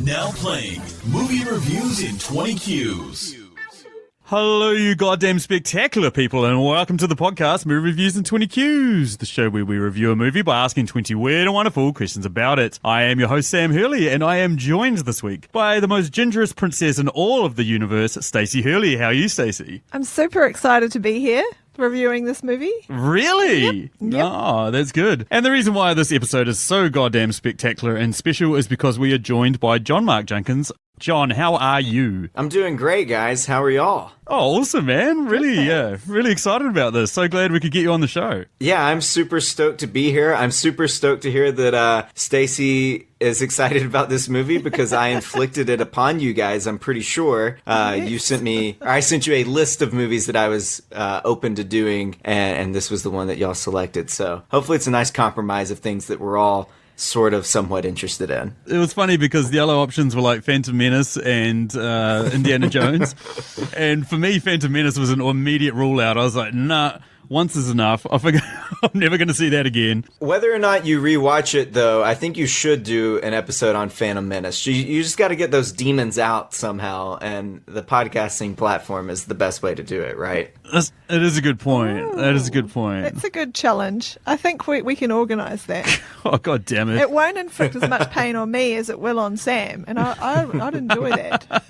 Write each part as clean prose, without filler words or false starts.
Now playing movie reviews in 20 Qs. Hello, you goddamn spectacular people, and welcome to the podcast, Movie Reviews in 20 Qs, the show where we review a movie by asking 20 weird and wonderful questions about it. I am your host, Sam Hurley, and I am joined this week by the most gingerest princess in all of the universe, Stacey Hurley. How are you, Stacey? I'm super excited to be here reviewing this movie. Really? Yep. Oh, that's good. And the reason why this episode is so goddamn spectacular and special is because we are joined by John Mark Junkins. John, how are you? I'm doing great, guys. How are y'all? Oh, awesome, man. Really excited about this. So glad we could get you on the show. Yeah, I'm super stoked to be here. I'm super stoked to hear that Stacey is excited about this movie because I inflicted it upon you guys, I'm pretty sure. I sent you a list of movies that I was open to doing, and this was the one that y'all selected. So hopefully it's a nice compromise of things that we're all sort of somewhat interested in. It was funny because the other options were like Phantom Menace and Indiana Jones. And for me, Phantom Menace was an immediate rule out. I was like, nah, once is enough. I'm never going to see that again. Whether or not you rewatch it, though, I think you should do an episode on Phantom Menace. You just got to get those demons out somehow, and the podcasting platform is the best way to do it, right? It is a good point. Ooh, that is a good point. It's a good challenge. I think we can organise that. Oh, God damn it. It won't inflict as much pain on me as it will on Sam, and I'd enjoy that.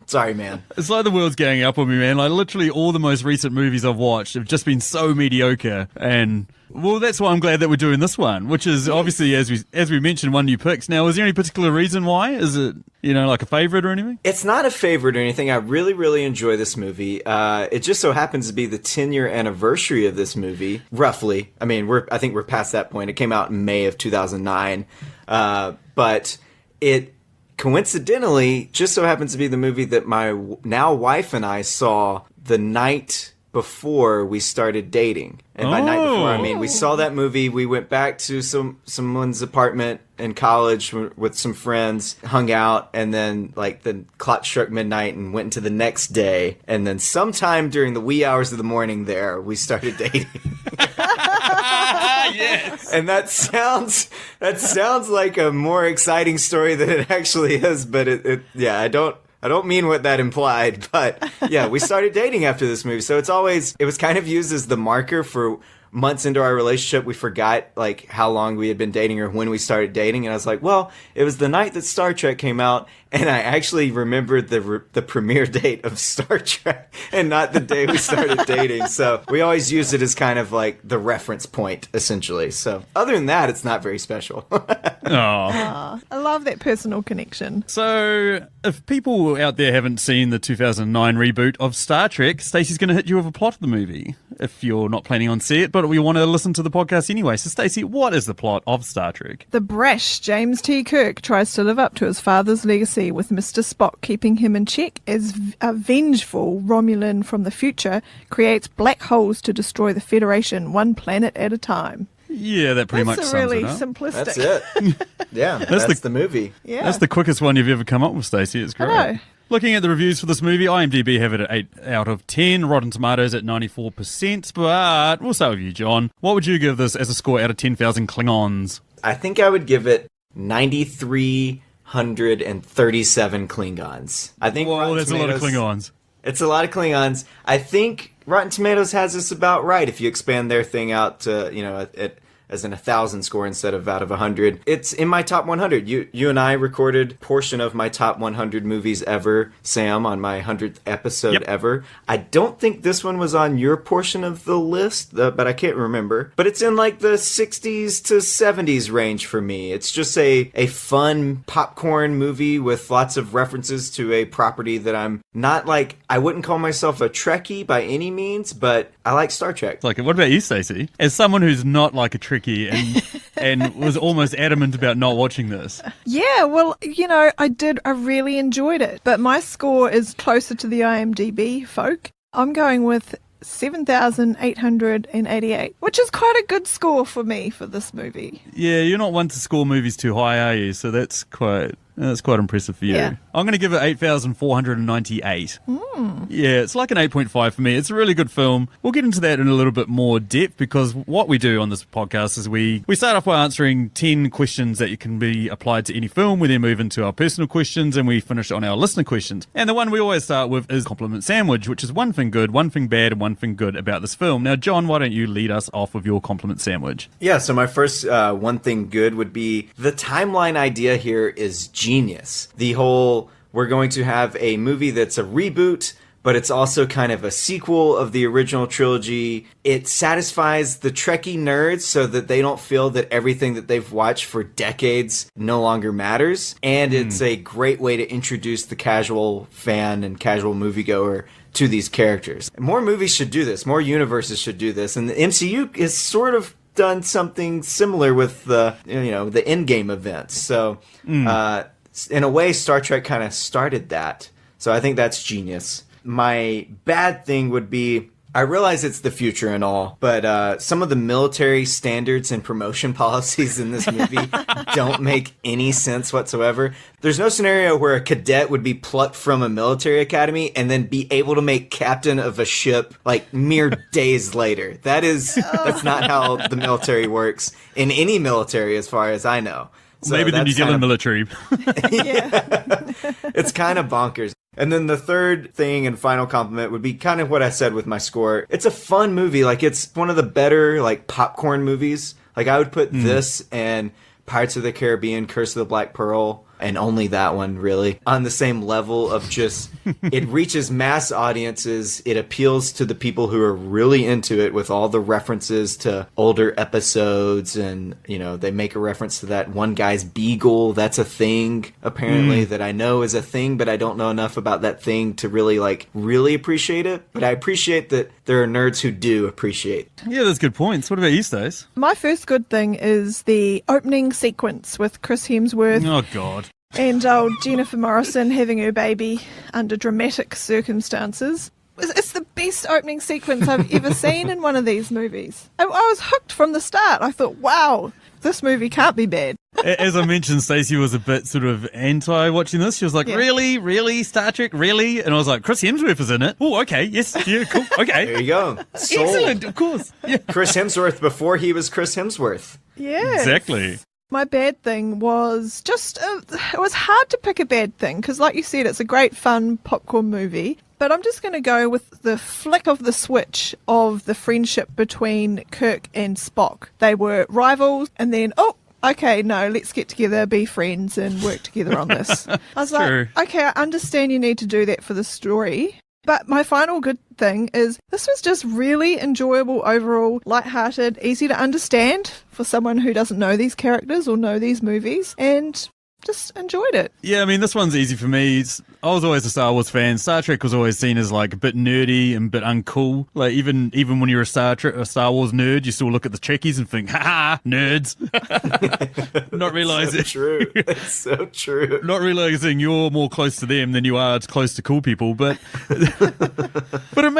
Sorry, man. It's like the world's ganging up on me, man. Like, literally all the most recent movies I've watched have just been so mediocre. And, well, that's why I'm glad that we're doing this one, which is obviously, as we mentioned, one you picked. Now, is there any particular reason why? Is it, like a favourite or anything? It's not a favorite or anything. I really, really enjoy this movie. It just so happens to be the 10-year anniversary of this movie, roughly. I mean, I think we're past that point. It came out in May of 2009. But it coincidentally just so happens to be the movie that my now wife and I saw the night before we started dating. And by night before, I mean we saw that movie. We went back to someone's apartment in college with some friends, hung out, and then like the clock struck midnight and went into the next day. And then sometime during the wee hours of the morning there, we started dating. Yes. And that sounds like a more exciting story than it actually is, but I don't mean what that implied, but yeah, we started dating after this movie. So it was kind of used as the marker for months into our relationship. We forgot like how long we had been dating or when we started dating. And I was like, well, it was the night that Star Trek came out. And I actually remembered the premiere date of Star Trek and not the day we started dating. So we always use it as kind of like the reference point, essentially. So other than that, it's not very special. I love that personal connection. So if people out there haven't seen the 2009 reboot of Star Trek, Stacey's going to hit you with a plot of the movie if you're not planning on seeing it, but we want to listen to the podcast anyway. So Stacey, what is the plot of Star Trek? The brash James T. Kirk tries to live up to his father's legacy with Mr. Spock keeping him in check as a vengeful Romulan from the future creates black holes to destroy the Federation one planet at a time. Yeah, that pretty much That's sums really it up. simplistic. That's it. Yeah, that's the movie. Yeah. That's the quickest one you've ever come up with, Stacey. It's great. I know. Looking at the reviews for this movie, IMDb have it at 8 out of 10, Rotten Tomatoes at 94%, but we'll start with you, John. What would you give this as a score out of 10,000 Klingons? I think I would give it 9,337 Klingons. I think that's a lot of Klingons. It's a lot of Klingons. I think Rotten Tomatoes has this about right if you expand their thing out to, as in 1,000 score instead of out of 100. It's in my top 100. You and I recorded a portion of my top 100 movies ever, Sam, on my 100th episode ever. I don't think this one was on your portion of the list, but I can't remember. But it's in like the 60s to 70s range for me. It's just a fun popcorn movie with lots of references to a property that I'm not like, I wouldn't call myself a Trekkie by any means, but I like Star Trek. Like, what about you, Stacey? As someone who's not like a Trekkie and was almost adamant about not watching this. Yeah, well, I really enjoyed it, but my score is closer to the IMDb folk. I'm going with 7,888, which is quite a good score for me for this movie. Yeah, you're not one to score movies too high, are you? So that's quite That's quite impressive for you. Yeah. I'm going to give it 8,498. Yeah, it's like an 8.5 for me. It's a really good film. We'll get into that in a little bit more depth because what we do on this podcast is we start off by answering 10 questions that can be applied to any film. We then move into our personal questions and we finish on our listener questions. And the one we always start with is compliment sandwich, which is one thing good, one thing bad, and one thing good about this film. Now, John, why don't you lead us off with your compliment sandwich? Yeah, so my first one thing good would be the timeline idea here is genius. The whole, we're going to have a movie that's a reboot, but it's also kind of a sequel of the original trilogy. It satisfies the Trekkie nerds so that they don't feel that everything that they've watched for decades no longer matters. And it's a great way to introduce the casual fan and casual moviegoer to these characters. More movies should do this. More universes should do this. And the MCU is sort of done something similar with the Endgame events. So in a way, Star Trek kind of started that. So I think that's genius. My bad thing would be, I realize it's the future and all, but some of the military standards and promotion policies in this movie don't make any sense whatsoever. There's no scenario where a cadet would be plucked from a military academy and then be able to make captain of a ship like mere days later. That's not how the military works in any military as far as I know. So maybe the New Zealand military. It's kind of bonkers. And then the third thing and final compliment would be kind of what I said with my score. It's a fun movie. Like, it's one of the better, like, popcorn movies. Like, I would put this and Pirates of the Caribbean, Curse of the Black Pearl, and only that one, really, on the same level of just, it reaches mass audiences. It appeals to the people who are really into it with all the references to older episodes. And, they make a reference to that one guy's beagle. That's a thing, apparently, that I know is a thing, but I don't know enough about that thing to really appreciate it. But I appreciate that there are nerds who do appreciate it. Yeah, that's good points. What about you, Stace? My first good thing is the opening sequence with Chris Hemsworth. Oh, God. And old Jennifer Morrison having her baby under dramatic circumstances. It's the best opening sequence I've ever seen in one of these movies. I was hooked from the start. I thought, wow, this movie can't be bad. As I mentioned, Stacey was a bit sort of anti-watching this. She was like, really? Really? Star Trek? Really? And I was like, Chris Hemsworth is in it. Oh, okay. Yes. Yeah, cool. Okay. There you go. Sold. Excellent. Of course. Yeah. Chris Hemsworth before he was Chris Hemsworth. Yeah. Exactly. My bad thing was just, it was hard to pick a bad thing because, like you said, it's a great, fun popcorn movie. But I'm just going to go with the flick of the switch of the friendship between Kirk and Spock. They were rivals, and then, okay, no, let's get together, be friends, and work together on this. I was like, okay, I understand you need to do that for the story. But my final good thing is this was just really enjoyable overall, lighthearted, easy to understand for someone who doesn't know these characters or know these movies, and just enjoyed it. Yeah, I mean, this one's easy for me. I was always a Star Wars fan. Star Trek was always seen as like a bit nerdy and a bit uncool. Like even when you're a Star Wars nerd, you still look at the Trekkies and think, ha, nerds. Not realizing. So true. It's so true. Not realizing you're more close to them than you are close to cool people. But it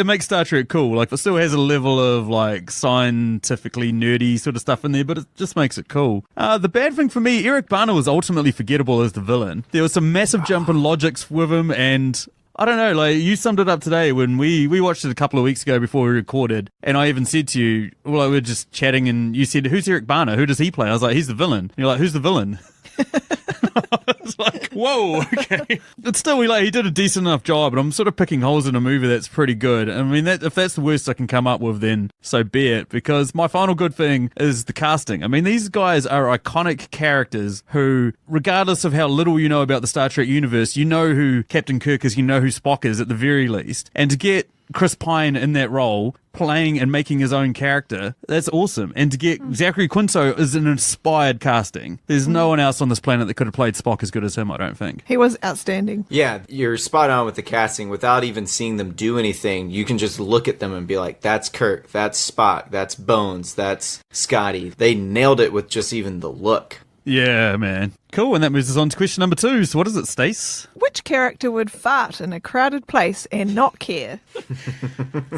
makes Star Trek cool. Like, it still has a level of like scientifically nerdy sort of stuff in there, but it just makes it cool. The bad thing for me, Eric Bana was ultimately forgettable as the villain. There was some massive jump in logics with him, and I don't know, like, you summed it up today when we watched it a couple of weeks ago before we recorded, and I even said to you, we were just chatting, and you said, who's Eric Bana? Who does he play? I was like, he's the villain. And you're like, who's the villain? It's like, whoa, okay. But still, he did a decent enough job, and I'm sort of picking holes in a movie that's pretty good. I mean, if that's the worst I can come up with, then so be it, because my final good thing is the casting. I mean, these guys are iconic characters who, regardless of how little you know about the Star Trek universe, you know who Captain Kirk is, you know who Spock is at the very least. And to get Chris Pine in that role, playing and making his own character, that's awesome. And to get Zachary Quinto is an inspired casting. There's no one else on this planet that could have played Spock as good as him, I don't think. He was outstanding. Yeah, you're spot on with the casting. Without even seeing them do anything, you can just look at them and be like, that's Kirk, that's Spock, that's Bones, that's Scotty. They nailed it with just even the look. Yeah, man. Cool, and that moves us on to question number 2. So what is it, Stace? Which character would fart in a crowded place and not care?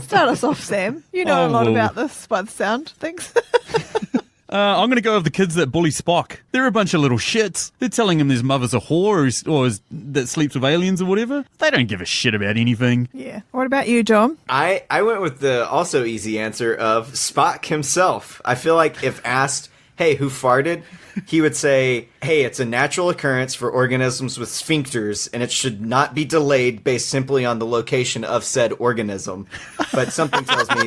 Start us off, Sam. You know a lot about this by the sound of things. I'm going to go with the kids that bully Spock. They're a bunch of little shits. They're telling him his mother's a whore that sleeps with aliens or whatever. They don't give a shit about anything. Yeah. What about you, John? I went with the also easy answer of Spock himself. I feel like if asked, hey, who farted? He would say, hey, it's a natural occurrence for organisms with sphincters, and it should not be delayed based simply on the location of said organism. But something tells me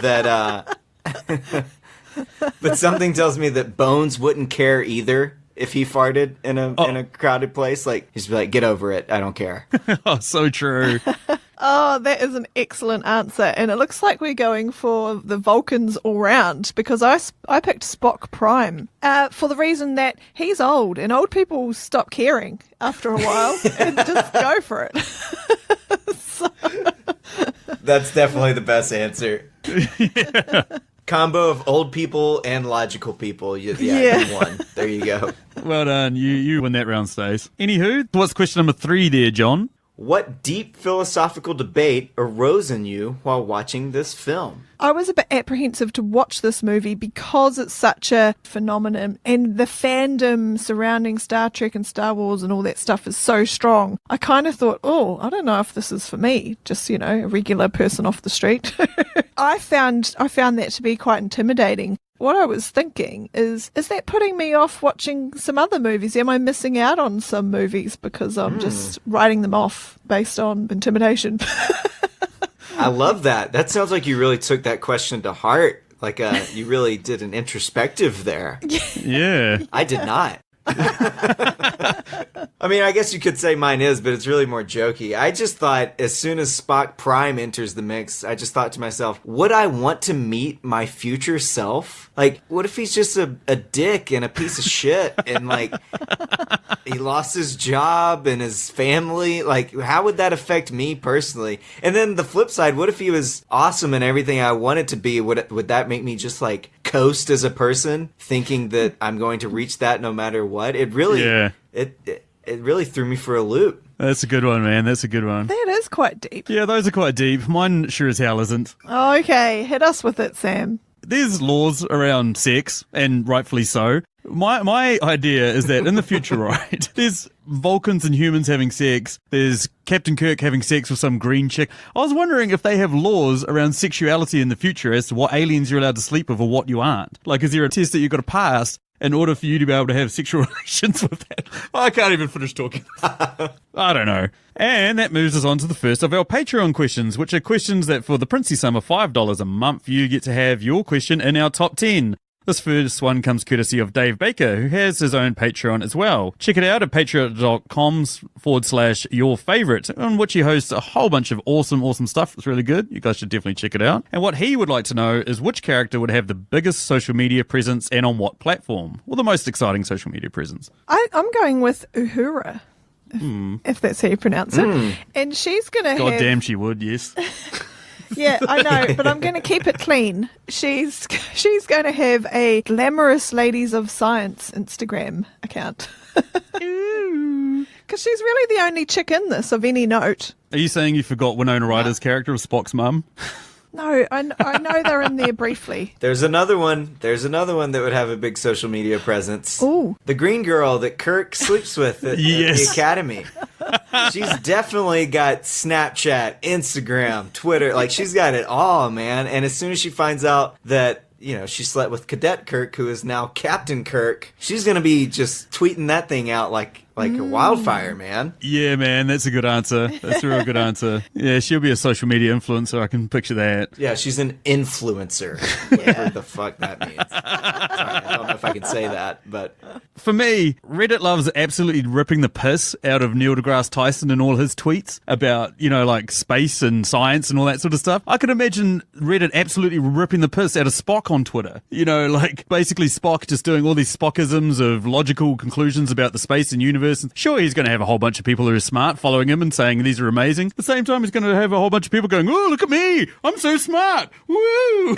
that... But something tells me that Bones wouldn't care either if he farted in a crowded place. Like, he'd be like, get over it. I don't care. Oh, so true. Oh, that is an excellent answer. And it looks like we're going for the Vulcans all round because I picked Spock Prime for the reason that he's old and old people stop caring after a while and just go for it. That's definitely the best answer. Yeah. Combo of old people and logical people. You won. There you go. Well done. You win that round, Stace. Anywho, what's question number 3 there, John? What deep philosophical debate arose in you while watching this film? I was a bit apprehensive to watch this movie because it's such a phenomenon and the fandom surrounding Star Trek and Star Wars and all that stuff is so strong. I kind of thought, oh, I don't know if this is for me. Just, a regular person off the street. I found that to be quite intimidating. What I was thinking is that putting me off watching some other movies? Am I missing out on some movies because I'm just writing them off based on intimidation? I love that. That sounds like you really took that question to heart. Like you really did an introspective there. Yeah. I did not. I mean, I guess you could say mine is, but it's really more jokey. I just thought as soon as Spock Prime enters the mix, I just thought to myself, would I want to meet my future self? Like, what if he's just a dick and a piece of shit and like he lost his job and his family? Like, how would that affect me personally? And then the flip side, what if he was awesome and everything I wanted to be? Would that make me just like coast as a person, thinking that I'm going to reach that no matter what? It really, it really threw me for a loop. That's a good one, man. That's a good one. That is quite deep. Yeah, those are quite deep. Mine sure as hell isn't. Okay, hit us with it, Sam. There's laws around sex, and rightfully so. My idea is that in the future, right, there's Vulcans and humans having sex. There's Captain Kirk having sex with some green chick. I was wondering if they have laws around sexuality in the future as to what aliens you're allowed to sleep with or what you aren't. Like, is there a test that you've got to pass in order for you to be able to have sexual relations with that? I can't even finish talking. I don't know. And that moves us on to the first of our Patreon questions, which are questions that for the princely sum of $5 a month, you get to have your question in our top 10. This first one comes courtesy of Dave Baker, who has his own Patreon as well. Check it out at patreon.com/yourfavorite, on which he hosts a whole bunch of awesome stuff. It's really good. You guys should definitely check it out. And what he would like to know is which character would have the biggest social media presence and on what platform? Or the most exciting social media presence? I'm going with Uhura, if that's how you pronounce it. And she's going to have... God damn she would, yes. Yeah, I know, but I'm going to keep it clean. She's going to have a glamorous Ladies of Science Instagram account. Because she's really the only chick in this of any note. Are you saying you forgot Winona Ryder's character of Spock's mum? No, I know they're in there briefly. There's another one that would have a big social media presence. Ooh. The green girl that Kirk sleeps with at the academy. She's definitely got Snapchat, Instagram, Twitter. Like, she's got it all, man. And as soon as she finds out that, she slept with Cadet Kirk, who is now Captain Kirk, she's going to be just tweeting that thing out like a wildfire, man. Yeah, man, that's a good answer. That's a real good answer. Yeah, she'll be a social media influencer. I can picture that. Yeah, she's an influencer. Whatever the fuck that means. Sorry, I don't know if I can say that, but... For me, Reddit loves absolutely ripping the piss out of Neil deGrasse Tyson and all his tweets about, like space and science and all that sort of stuff. I could imagine Reddit absolutely ripping the piss out of Spock on Twitter. Like basically Spock just doing all these Spockisms of logical conclusions about the space and universe. Sure, he's going to have a whole bunch of people who are smart following him and saying these are amazing. At the same time, he's going to have a whole bunch of people going, oh, look at me. I'm so smart. Woo!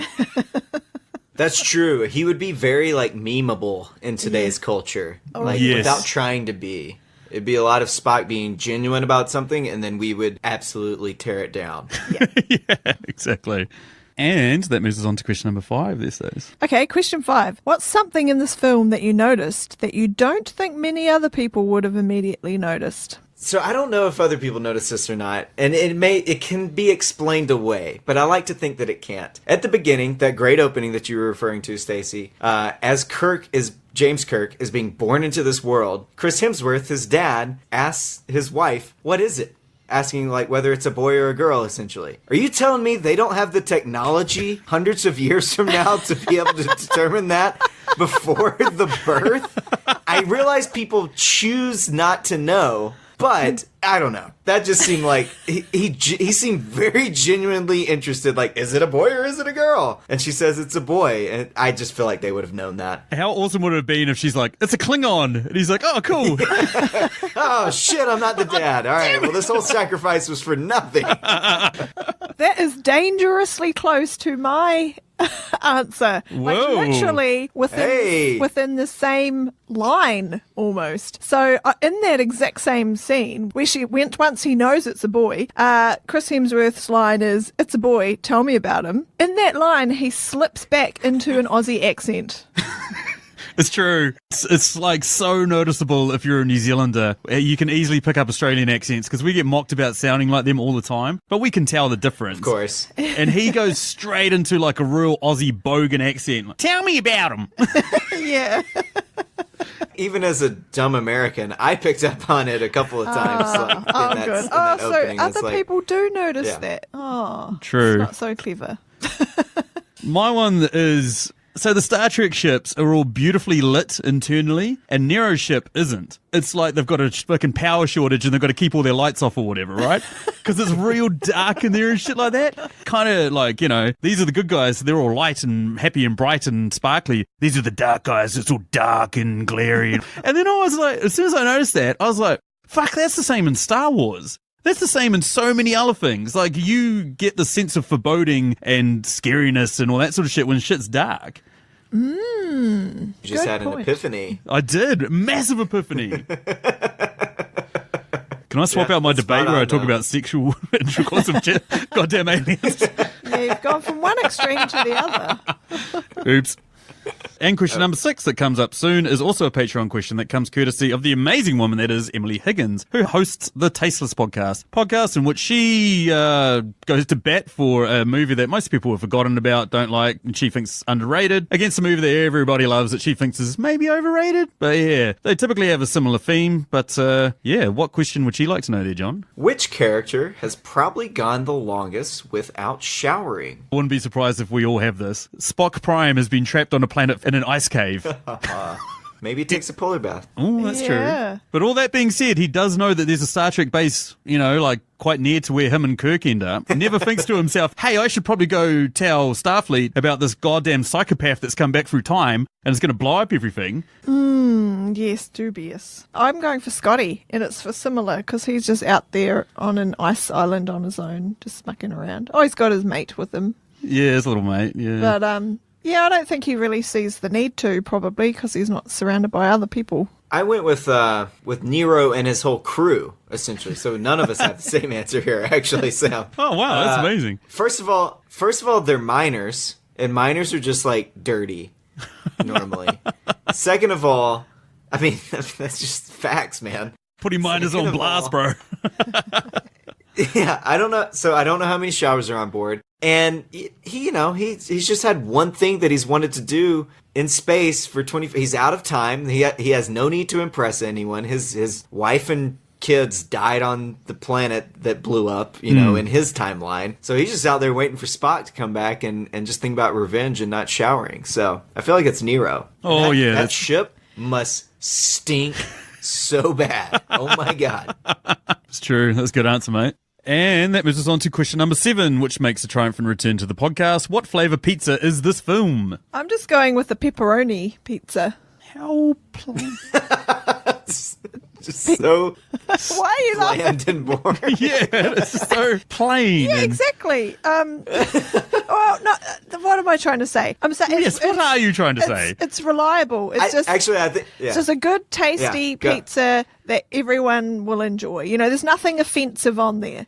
That's true. He would be very, memeable in today's culture. Without trying to be. It'd be a lot of Spock being genuine about something, and then we would absolutely tear it down. Yeah, exactly. And that moves us on to question number 5 these days. Okay, question 5. What's something in this film that you noticed that you don't think many other people would have immediately noticed? So I don't know if other people notice this or not, and it can be explained away, but I like to think that it can't. At the beginning, that great opening that you were referring to, Stacey, as James Kirk is being born into this world, Chris Hemsworth, his dad, asks his wife, "What is it?" Asking, like, whether it's a boy or a girl, essentially. Are you telling me they don't have the technology hundreds of years from now to be able to determine that before the birth? I realize people choose not to know, but I don't know. That just seemed like he seemed very genuinely interested. Like, is it a boy or is it a girl? And she says it's a boy, and I just feel like they would have known that. How awesome would it have been if she's like, it's a Klingon, and he's like, oh, cool. Oh shit, I'm not the dad. All right, well, this whole sacrifice was for nothing. That is dangerously close to my answer. Whoa. Like literally within the same line almost. So in that exact same scene where once he knows it's a boy, Chris Hemsworth's line is, "It's a boy, tell me about him." In that line, he slips back into an Aussie accent. It's true. It's like so noticeable if you're a New Zealander. You can easily pick up Australian accents because we get mocked about sounding like them all the time, but we can tell the difference. Of course. And he goes straight into like a real Aussie bogan accent. Like, tell me about him. Yeah. Even as a dumb American, I picked up on it a couple of times. Good. So other people do notice that. Oh, true. It's not so clever. My one is... So the Star Trek ships are all beautifully lit internally, and Nero's ship isn't. It's like they've got a fucking power shortage and they've got to keep all their lights off or whatever, right? Because it's real dark in there and shit like that. Kind of like, you know, these are the good guys. They're all light and happy and bright and sparkly. These are the dark guys. It's all dark and glary. And then I was like, as soon as I noticed that, I was like, fuck, that's the same in Star Wars. That's the same in so many other things. Like, you get the sense of foreboding and scariness and all that sort of shit when shit's dark. You just had an epiphany. I did. Massive epiphany. Can I swap out my debate where I talk about sexual intercourse of goddamn aliens? Yeah, you've gone from one extreme to the other. Oops. And question number 6 that comes up soon is also a Patreon question that comes courtesy of the amazing woman that is Emily Higgins, who hosts the Tasteless podcast in which she goes to bat for a movie that most people have forgotten about, don't like, and she thinks underrated, against a movie that everybody loves that she thinks is maybe overrated. But yeah, they typically have a similar theme. But what question would she like to know there, John? Which character has probably gone the longest without showering? I wouldn't be surprised if we all have this. Spock Prime has been trapped on a planet in an ice cave. Maybe he takes a polar bath. Oh, that's true. But all that being said, he does know that there's a Star Trek base, like quite near to where him and Kirk end up. Never thinks to himself, hey, I should probably go tell Starfleet about this goddamn psychopath that's come back through time and is going to blow up everything. Yes, dubious. I'm going for Scotty, and it's for similar, because he's just out there on an ice island on his own, just mucking around. Oh, he's got his mate with him. Yeah, his little mate, yeah. But, yeah, I don't think he really sees the need to, probably, because he's not surrounded by other people. I went with Nero and his whole crew, essentially. So none of us have the same answer here, actually, Sam. Oh, wow, that's amazing. First of all, they're miners, and miners are just, like, dirty, normally. Second of all, I mean, that's just facts, man. Putting miners on blast, bro. Yeah, I don't know. So I don't know how many showers are on board. And he's just had one thing that he's wanted to do in space for 20. He's out of time. He has no need to impress anyone. His wife and kids died on the planet that blew up, in his timeline. So he's just out there waiting for Spock to come back and just think about revenge and not showering. So I feel like it's Nero. Oh, yeah. That ship must stink so bad. Oh, my God. It's true. That's a good answer, mate. And that moves us on to question number 7, which makes a triumphant return to the podcast. What flavour pizza is this film? I'm just going with the pepperoni pizza. How plain. Just so why are you bland and boring. Yeah, it's just so plain. Yeah, exactly. What am I trying to say? I'm saying. Yes, what are you trying to say? It's reliable. It's just a good, tasty pizza that everyone will enjoy. There's nothing offensive on there.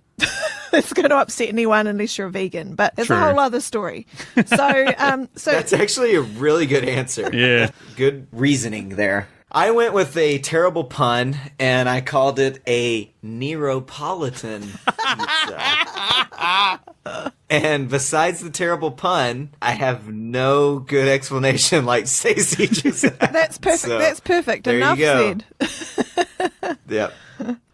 it's going to upset anyone unless you're a vegan, but it's True. a whole other story. So, That's actually a really good answer. Yeah. Good reasoning there. I went with a terrible pun, and I called it a Neapolitan pizza. And besides the terrible pun, I have no good explanation like Stacey just had. that's perfect. So, That's perfect. there Enough you go. said. Yep.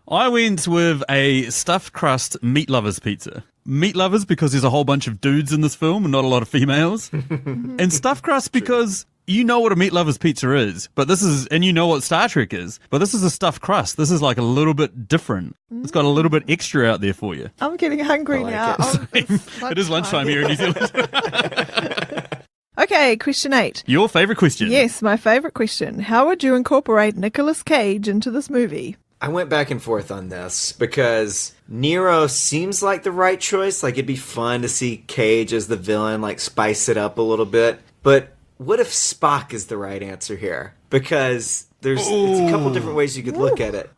I went with a stuffed crust meat lovers pizza. Meat lovers because there's a whole bunch of dudes in this film and not a lot of females. And stuffed crust because you know what a meat lovers pizza is, but this is, and you know what Star Trek is, but this is a stuffed crust. This is like a little bit different. It's got a little bit extra out there for you. I'm getting hungry like now. it. It is lunchtime here in New Zealand. Okay, question 8. Your favourite question? Yes, my favourite question. How would you incorporate Nicolas Cage into this movie? I went back and forth on this because Nero seems like the right choice. Like, it'd be fun to see Cage as the villain, like, spice it up a little bit. But what if Spock is the right answer here? Because it's a couple different ways you could look at it.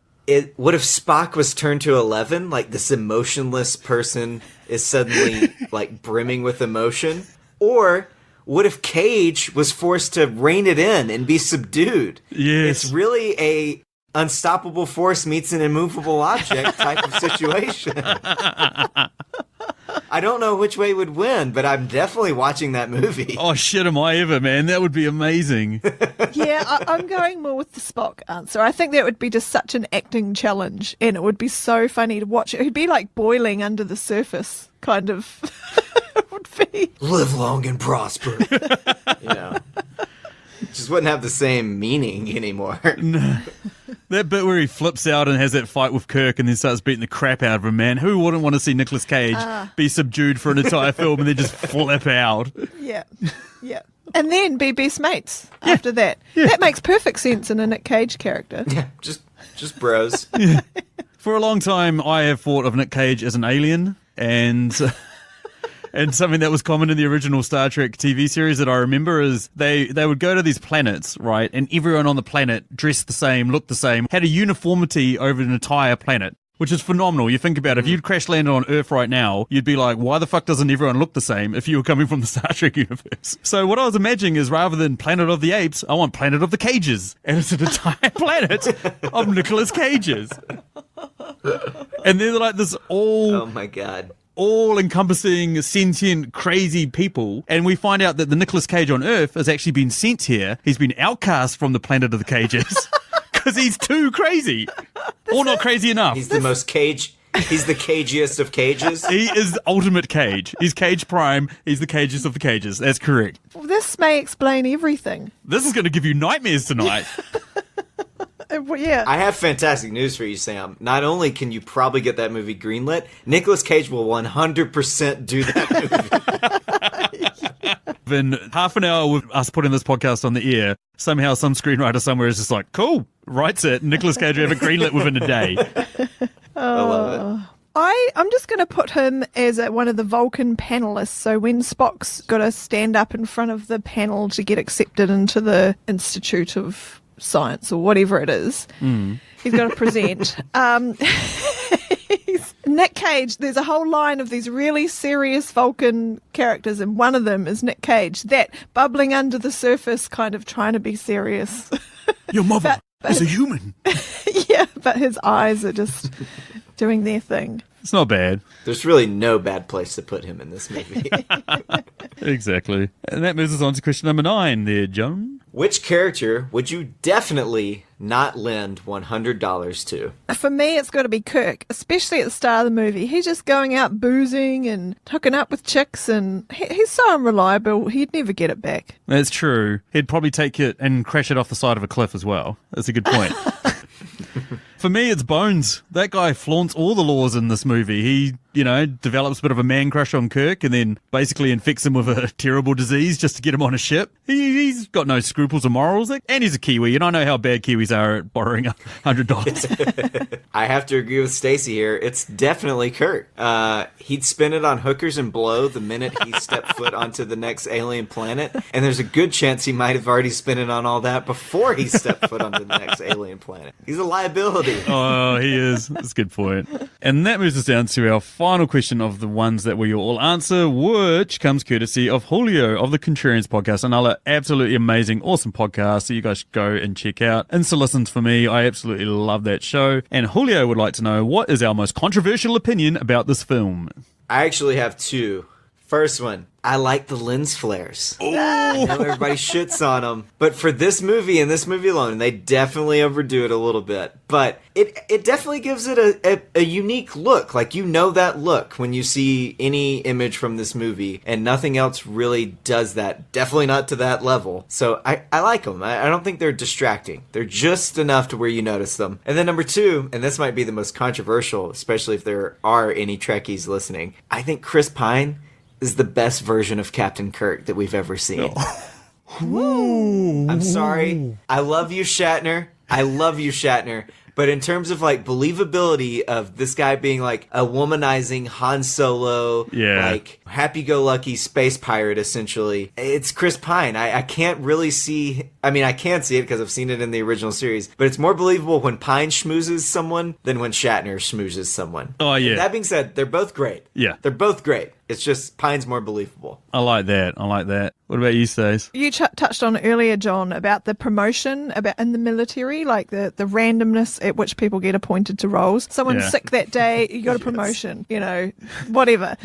What if Spock was turned to 11? Like, this emotionless person is suddenly, like, brimming with emotion? Or what if Cage was forced to rein it in and be subdued? Yes. It's really a unstoppable force meets an immovable object type of situation. I don't know which way would win, but I'm definitely watching that movie. Oh, shit, am I ever, man. That would be amazing. Yeah, I'm going more with the Spock answer. I think that would be just such an acting challenge, and it would be so funny to watch. It would be like boiling under the surface, kind of. It would be. Live long and prosper. Just wouldn't have the same meaning anymore. That bit where he flips out and has that fight with Kirk and then starts beating the crap out of him, man. Who wouldn't want to see Nicolas Cage be subdued for an entire film and then just flip out? Yeah, yeah. And then be best mates after that. Yeah. That makes perfect sense in a Nick Cage character. Yeah, just bros. For a long time, I have thought of Nick Cage as an alien, and something that was common in the original Star Trek TV series that I remember is they would go to these planets, right, and everyone on the planet dressed the same, looked the same, had a uniformity over an entire planet, which is phenomenal. You think about it, if you'd crash landed on Earth right now, you'd be like, why the fuck doesn't everyone look the same if you were coming from the Star Trek universe? So what I was imagining is rather than Planet of the Apes, I want Planet of the Cages. And it's an entire planet of Nicolas Cages. And they're like this Oh my god. all-encompassing, sentient, crazy people, and we find out that the Nicolas Cage on Earth has actually been sent here. He's been outcast from the planet of the Cages because he's too crazy, or not crazy enough. He's the most cage. He's the cagiest of cages. He is the ultimate Cage. He's Cage Prime. He's the cagiest of the cages. That's correct. Well, this may explain everything. This is going to give you nightmares tonight. Well, yeah. I have fantastic news for you, Sam. Not only can you probably get that movie greenlit, Nicolas Cage will 100% do that movie. In half an hour with us putting this podcast on the air, somehow some screenwriter somewhere is just like, cool, writes it. Nicolas Cage will have it greenlit within a day. I love it. I'm just going to put him as one of the Vulcan panelists. So when Spock's got to stand up in front of the panel to get accepted into the Institute of Science or whatever it is, he's got to present. Nick Cage, there's a whole line of these really serious Vulcan characters, and one of them is Nick Cage, that bubbling under the surface, kind of trying to be serious. Your mother is a human. Yeah, but his eyes are just doing their thing. It's not bad. There's really no bad place to put him in this movie. Exactly. And that moves us on to question number 9 there, John. Which character would you definitely not lend $100 to? For me, it's got to be Kirk, especially at the start of the movie. He's just going out boozing and hooking up with chicks, and he's so unreliable, he'd never get it back. That's true. He'd probably take it and crash it off the side of a cliff as well. That's a good point. For me, it's Bones. That guy flaunts all the laws in this movie. He, develops a bit of a man crush on Kirk and then basically infects him with a terrible disease just to get him on a ship. He's got no scruples or morals. And he's a Kiwi, and I know how bad Kiwis are at borrowing $100. I have to agree with Stacey here. It's definitely Kirk. He'd spend it on hookers and blow the minute he stepped foot onto the next alien planet. And there's a good chance he might have already spent it on all that before he stepped foot onto the next alien planet. He's a liability. movie. Oh, he is. That's a good point. And that moves us down to our final question of the ones that we all answer, which comes courtesy of Julio of the Contrarians podcast. Another absolutely amazing, awesome podcast that you guys should go and check out. Insta listens for me. I absolutely love that show. And Julio would like to know, what is our most controversial opinion about this film? I actually have two. First one, I like the lens flares. I know everybody shits on them, but for this movie and this movie alone, they definitely overdo it a little bit. But it definitely gives it a unique look. Like, you know that look when you see any image from this movie, and nothing else really does that. Definitely not to that level. So I like them. I don't think they're distracting. They're just enough to where you notice them. And then number two, and this might be the most controversial, especially if there are any Trekkies listening, I think Chris Pine is the best version of Captain Kirk that we've ever seen. I'm sorry. I love you, Shatner. But in terms of, like, believability of this guy being, like, a womanizing Han Solo, like, happy-go-lucky space pirate, essentially, it's Chris Pine. I can't really see... I mean, I can see it because I've seen it in the original series, but it's more believable when Pine schmoozes someone than when Shatner schmoozes someone. Oh, yeah. That being said, they're both great. Yeah. They're both great. It's just Pine's more believable. I like that. What about you, Stace? You touched on earlier, John, about the promotion in the military, like the randomness at which people get appointed to roles. Someone's sick that day, you got a promotion, whatever.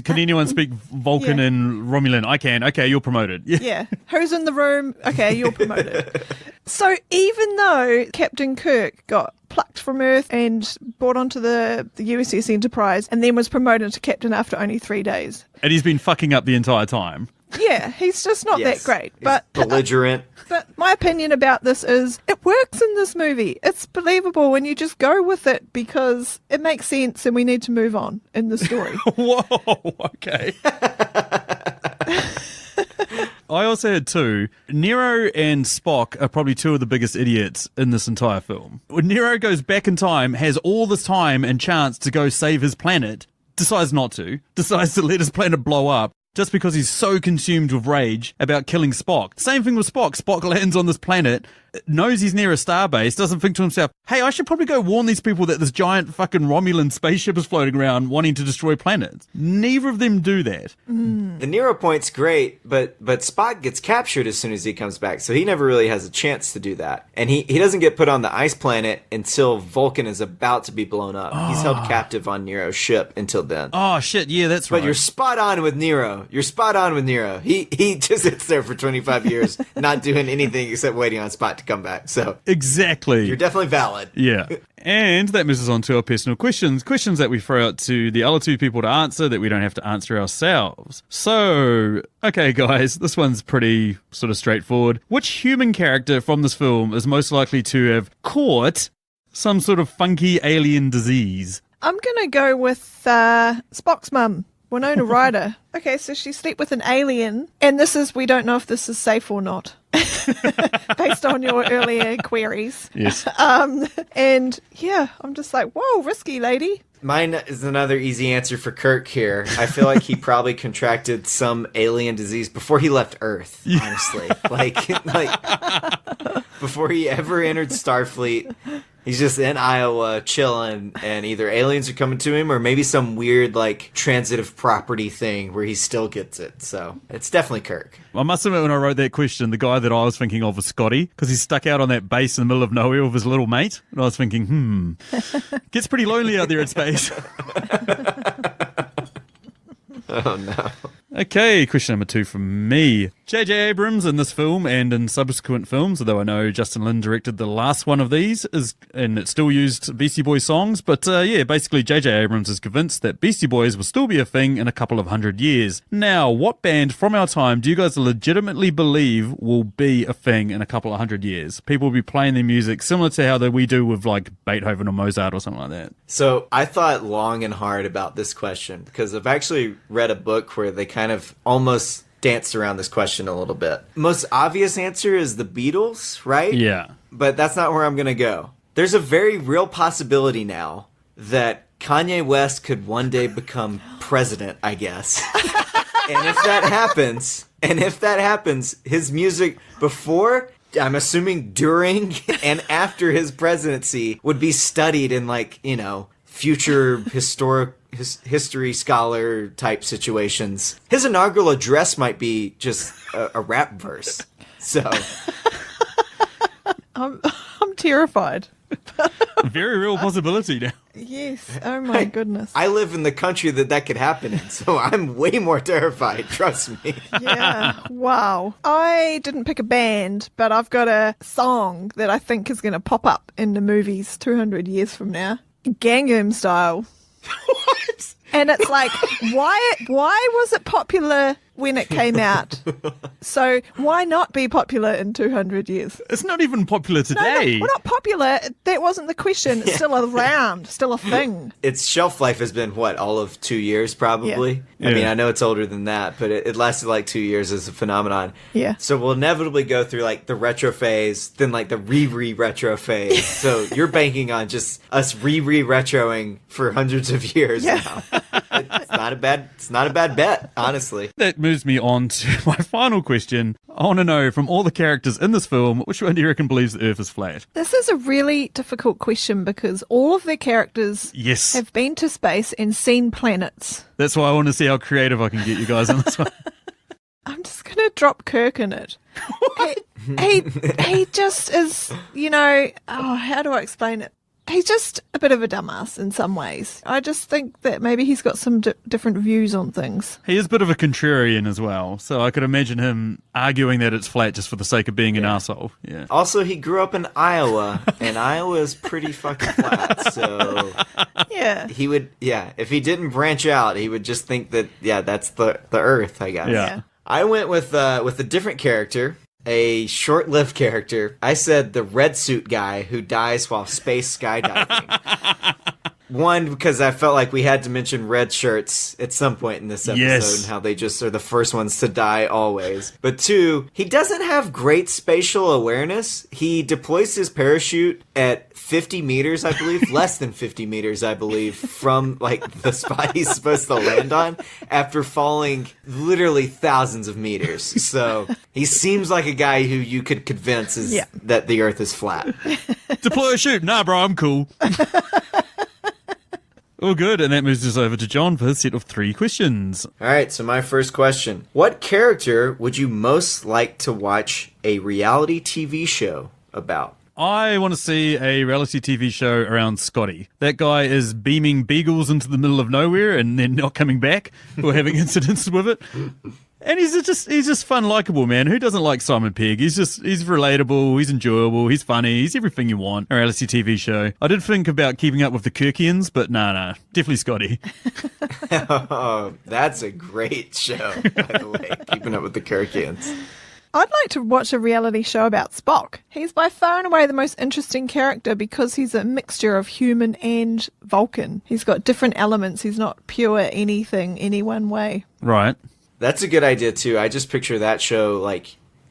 Can anyone speak Vulcan and Romulan? I can. Okay, you're promoted. Yeah. Who's in the room? Okay, you're promoted. So even though Captain Kirk got plucked from Earth and brought onto the USS Enterprise and then was promoted to captain after only 3 days. And he's been fucking up the entire time. Yeah, he's just not that great. But belligerent. But my opinion about this is it works in this movie. It's believable and you just go with it because it makes sense and we need to move on in the story. Whoa, okay. I also had two. Nero and Spock are probably two of the biggest idiots in this entire film. When Nero goes back in time, has all this time and chance to go save his planet, decides not to, decides to let his planet blow up, just because he's so consumed with rage about killing Spock. Same thing with Spock. Spock lands on this planet, knows he's near a starbase, doesn't think to himself, hey, I should probably go warn these people that this giant fucking Romulan spaceship is floating around wanting to destroy planets. Neither of them do that. The Nero point's great, but Spock gets captured as soon as he comes back, so he never really has a chance to do that. And he doesn't get put on the ice planet until Vulcan is about to be blown up. He's held captive on Nero's ship until then. Oh, shit, yeah, that's right. But you're spot on with Nero. He just sits there for 25 years, not doing anything except waiting on Spock to come back. So exactly. You're definitely valid. Yeah. And that moves us on to our personal questions that we throw out to the other two people to answer that we don't have to answer ourselves. So, okay, guys, this one's pretty sort of straightforward. Which human character from this film is most likely to have caught some sort of funky alien disease? I'm going to go with Spock's mum, Winona Ryder. Okay, so she slept with an alien, and we don't know if this is safe or not. Based on your earlier queries. Yes. And yeah, I'm just like, whoa, risky lady. Mine is another easy answer for Kirk here. I feel like he probably contracted some alien disease before he left Earth, honestly. like before he ever entered Starfleet. He's just in Iowa chilling, and either aliens are coming to him or maybe some weird, like, transitive property thing where he still gets it. So it's definitely Kirk. I must admit, when I wrote that question, the guy that I was thinking of was Scotty, because he's stuck out on that base in the middle of nowhere with his little mate. And I was thinking, gets pretty lonely out there in space. Oh, no. Okay, question number 2 from me. J.J. Abrams in this film and in subsequent films, although I know Justin Lin directed the last one of these, and it still used Beastie Boys songs, but basically J.J. Abrams is convinced that Beastie Boys will still be a thing in a couple of 100 years. Now, what band from our time do you guys legitimately believe will be a thing in a couple of 100 years? People will be playing their music similar to how we do with like Beethoven or Mozart or something like that. So I thought long and hard about this question because I've actually read a book where they kind of almost danced around this question a little bit. Most obvious answer is the Beatles, right? Yeah. But that's not where I'm going to go. There's a very real possibility now that Kanye West could one day become president, I guess. And if that happens, his music before I'm assuming during and after his presidency would be studied in future history scholar type situations. His inaugural address might be just a rap verse. So I'm terrified. Very real possibility now. Yes. Oh my goodness. I live in the country that could happen in, so I'm way more terrified, trust me. Yeah. Wow. I didn't pick a band, but I've got a song that I think is going to pop up in the movies 200 years from now. Gangnam Style. What? And it's like, why was it popular when it came out? So why not be popular in 200 years? It's not even popular today. Well, not popular. That wasn't the question. It's still around, still a thing. Its shelf life has been, all of 2 years, probably? Yeah. I mean, I know it's older than that, but it lasted 2 years as a phenomenon. Yeah. So we'll inevitably go through, the retro phase, then, the retro phase. So you're banking on just us retroing for hundreds of years now. It's not a bad bet, honestly. That moves me on to my final question. I want to know, from all the characters in this film, which one do you reckon believes the Earth is flat? This is a really difficult question because all of their characters Yes. have been to space and seen planets. That's why I want to see how creative I can get you guys on this one. I'm just going to drop Kirk in it. He just is, how do I explain it? He's just a bit of a dumbass in some ways. I just think that maybe he's got some different views on things. He is a bit of a contrarian as well, so I could imagine him arguing that it's flat just for the sake of being an arsehole. Yeah. Also, he grew up in Iowa, and Iowa is pretty fucking flat, so... Yeah. He would, if he didn't branch out, he would just think that, that's the Earth, I guess. Yeah. I went with a different character. A short-lived character. I said the red suit guy who dies while space skydiving. One, because I felt like we had to mention red shirts at some point in this episode and how they just are the first ones to die always. But two, he doesn't have great spatial awareness. He deploys his parachute at 50 meters, I believe, less than 50 meters, I believe, from the spot he's supposed to land on after falling literally thousands of meters. So he seems like a guy who you could convince that the Earth is flat. Deploy a chute. Nah, bro, I'm cool. All good, and that moves us over to John for his set of 3 questions. All right, so my first question. What character would you most like to watch a reality TV show about? I want to see a reality TV show around Scotty. That guy is beaming beagles into the middle of nowhere and then not coming back or having incidents with it. And he's just fun, likable, man. Who doesn't like Simon Pegg? He's relatable, he's enjoyable, he's funny, he's everything you want. A reality TV show. I did think about keeping up with the Kirkians, but nah, definitely Scotty. Oh, that's a great show, by the way. Keeping up with the Kirkians. I'd like to watch a reality show about Spock. He's by far and away the most interesting character because he's a mixture of human and Vulcan. He's got different elements. He's not pure anything, any one way. Right. That's a good idea, too. I just picture that show,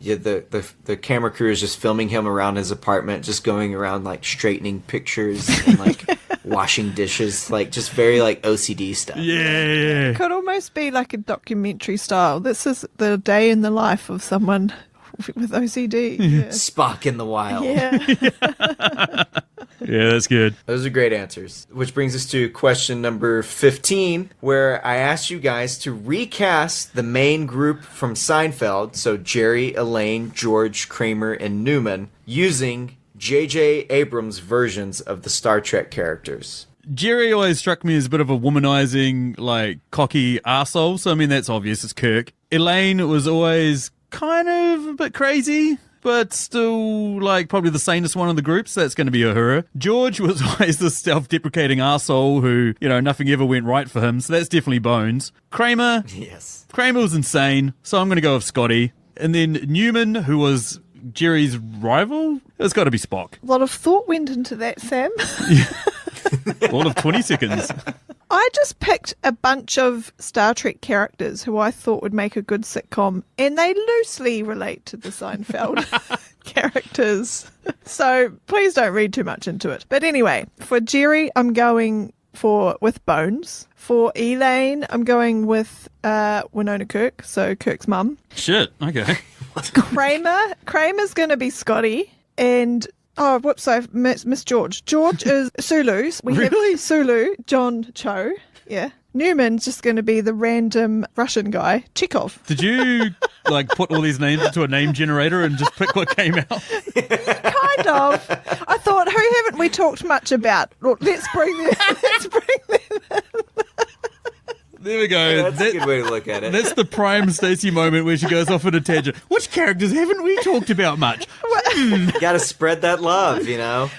the camera crew is just filming him around his apartment, just going around, straightening pictures and, washing dishes, just very, OCD stuff. Yeah. It could almost be like a documentary style. This is the day in the life of someone with OCD. Yeah. Spock in the wild. Yeah. Yeah, that's good. Those are great answers. Which brings us to question number 15, where I asked you guys to recast the main group from Seinfeld, so Jerry, Elaine, George, Kramer, and Newman, using J.J. Abrams' versions of the Star Trek characters. Jerry always struck me as a bit of a womanizing, cocky arsehole, so I mean, that's obvious, it's Kirk. Elaine was always kind of a bit crazy, but still, probably the sanest one of the group, so that's going to be Uhura. George was always this self-deprecating arsehole who, nothing ever went right for him, so that's definitely Bones. Kramer was insane, so I'm going to go with Scotty. And then Newman, who was Jerry's rival, it's got to be Spock. A lot of thought went into that, Sam. All of 20 seconds. I just picked a bunch of Star Trek characters who I thought would make a good sitcom, and they loosely relate to the Seinfeld characters. So please don't read too much into it. But anyway, for Jerry, I'm going with Bones. For Elaine, I'm going with Winona Kirk, so Kirk's mum. Shit, okay. Kramer's going to be Scotty, and oh, whoops, I missed George. George is Sulu. Really? Have Sulu, John Cho. Yeah. Newman's just going to be the random Russian guy, Chekhov. Did you put all these names into a name generator and just pick what came out? Kind of. I thought, who haven't we talked much about? Look, let's bring them in. There we go. Yeah, that's a good way to look at it. That's the prime Stacey moment where she goes off on a tangent. Which characters haven't we talked about much? You gotta spread that love, All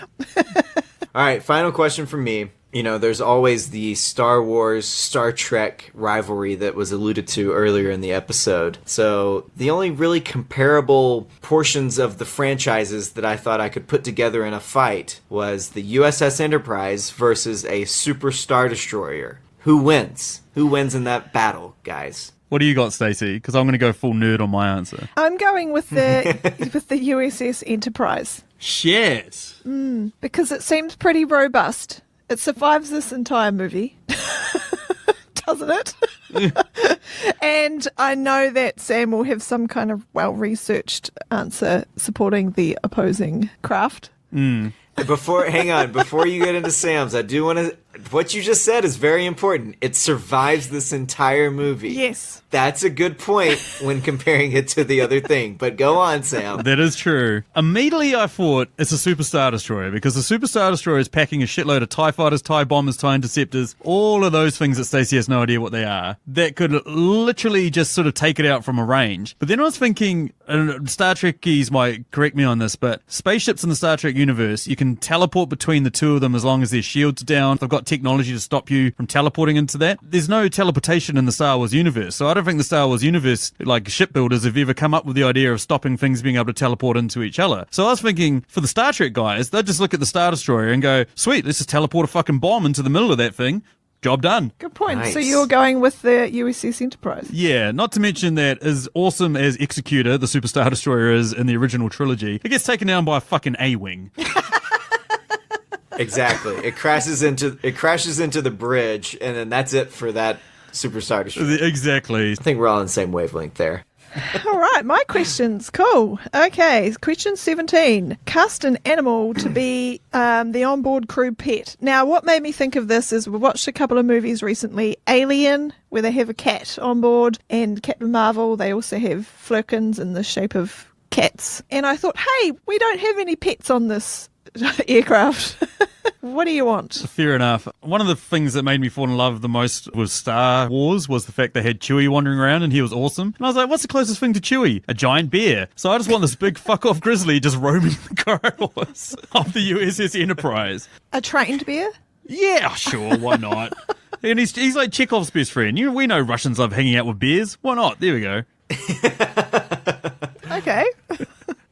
right, final question from me. There's always the Star Wars, Star Trek rivalry that was alluded to earlier in the episode. So the only really comparable portions of the franchises that I thought I could put together in a fight was the USS Enterprise versus a Super Star Destroyer. Who wins? Who wins in that battle, guys? What do you got, Stacey? Because I'm going to go full nerd on my answer. I'm going with the USS Enterprise. Shit. Because it seems pretty robust. It survives this entire movie. Doesn't it? And I know that Sam will have some kind of well-researched answer supporting the opposing craft. Before you get into Sam's, I do want to... What you just said is very important. It survives this entire movie. Yes. That's a good point when comparing it to the other thing. But go on, Sam. That is true. Immediately I thought it's a Super Star Destroyer because the Super Star Destroyer is packing a shitload of TIE fighters, TIE bombers, TIE interceptors, all of those things that Stacey has no idea what they are, that could literally just sort of take it out from a range. But then I was thinking, and Star Trekkies might correct me on this, but spaceships in the Star Trek universe, you can teleport between the two of them as long as their shields are down. They've got technology to stop you from teleporting into that. There's no teleportation in the Star Wars universe, so I don't think the Star Wars universe, like shipbuilders, have ever come up with the idea of stopping things being able to teleport into each other. So I was thinking, for the Star Trek guys, they'd just look at the Star Destroyer and go, sweet, let's just teleport a fucking bomb into the middle of that thing. Job done. Good point. Nice. So you're going with the USS Enterprise. Yeah, not to mention that as awesome as Executor, the Super Star Destroyer, is in the original trilogy, it gets taken down by a fucking A-Wing. Exactly. It crashes into the bridge, and then that's it for that Super Star Destroyer. Exactly. I think we're all on the same wavelength there. All right, my questions. Cool. Okay, question 17. Cast an animal to be the onboard crew pet. Now, what made me think of this is we watched a couple of movies recently. Alien, where they have a cat on board, and Captain Marvel, they also have flirkins in the shape of cats. And I thought, hey, we don't have any pets on this aircraft. What do you want? Fair enough. One of the things that made me fall in love the most with Star Wars was the fact they had Chewie wandering around and he was awesome. And I was like, what's the closest thing to Chewie? A giant bear. So I just want this big fuck-off grizzly just roaming the corridors of the USS Enterprise. A trained bear? Yeah, sure, why not? And he's like Chekhov's best friend. We know Russians love hanging out with bears. Why not? There we go. Okay.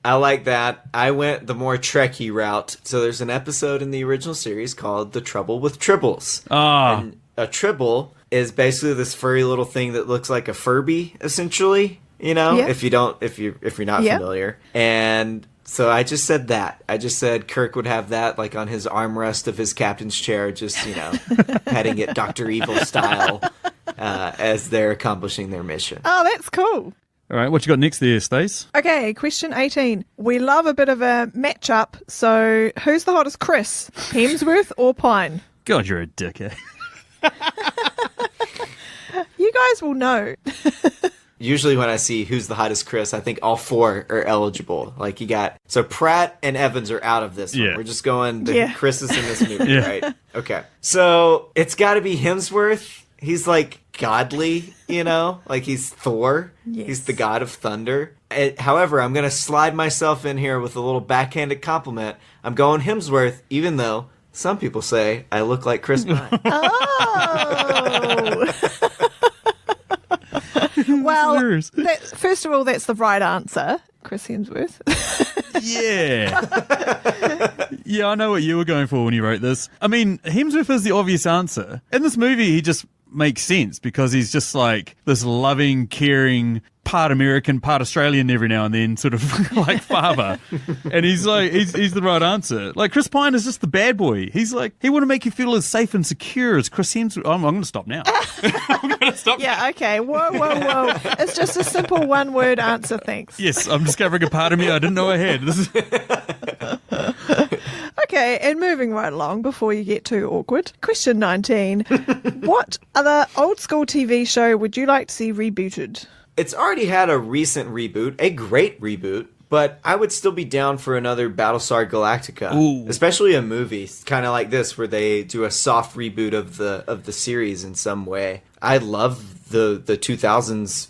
I like that. I went the more Trekkie route. So there's an episode in the original series called The Trouble with Tribbles. And a Tribble is basically this furry little thing that looks like a Furby, essentially. Yeah. If you're not familiar. And so I just said that. I just said Kirk would have that like on his armrest of his captain's chair, just, petting it Dr. Evil style as they're accomplishing their mission. Oh, that's cool. All right, what you got next there, Stace? Okay, question 18. We love a bit of a match-up, so who's the hottest Chris? Hemsworth or Pine? God, you're a dickhead. You guys will know. Usually when I see who's the hottest Chris, I think all four are eligible. Like so Pratt and Evans are out of this one. Yeah. We're just going Chris's in this movie, Yeah. right? Okay. So it's got to be Hemsworth. He's like godly, like he's Thor. Yes. He's the god of thunder. However, I'm going to slide myself in here with a little backhanded compliment. I'm going Hemsworth, even though some people say I look like Chris Pine. Oh! Well, first of all, that's the right answer. Chris Hemsworth. Yeah. Yeah, I know what you were going for when you wrote this. I mean, Hemsworth is the obvious answer. In this movie, he just makes sense because he's just like this loving, caring part American, part Australian every now and then, sort of like father. And he's like, he's the right answer. Like, Chris Pine is just the bad boy. He's like, he want to make you feel as safe and secure as Chris Hemsworth. I'm going to stop now. I'm going to stop. Yeah, okay. Whoa. It's just a simple one-word answer, thanks. Yes, I'm discovering a part of me I didn't know I had. This is... Okay, and moving right along before you get too awkward. Question 19. What other old school TV show would you like to see rebooted? It's already had a recent reboot, a great reboot, but I would still be down for another Battlestar Galactica. Ooh. Especially a movie, kind of like this, where they do a soft reboot of the series in some way. I love the 2000s,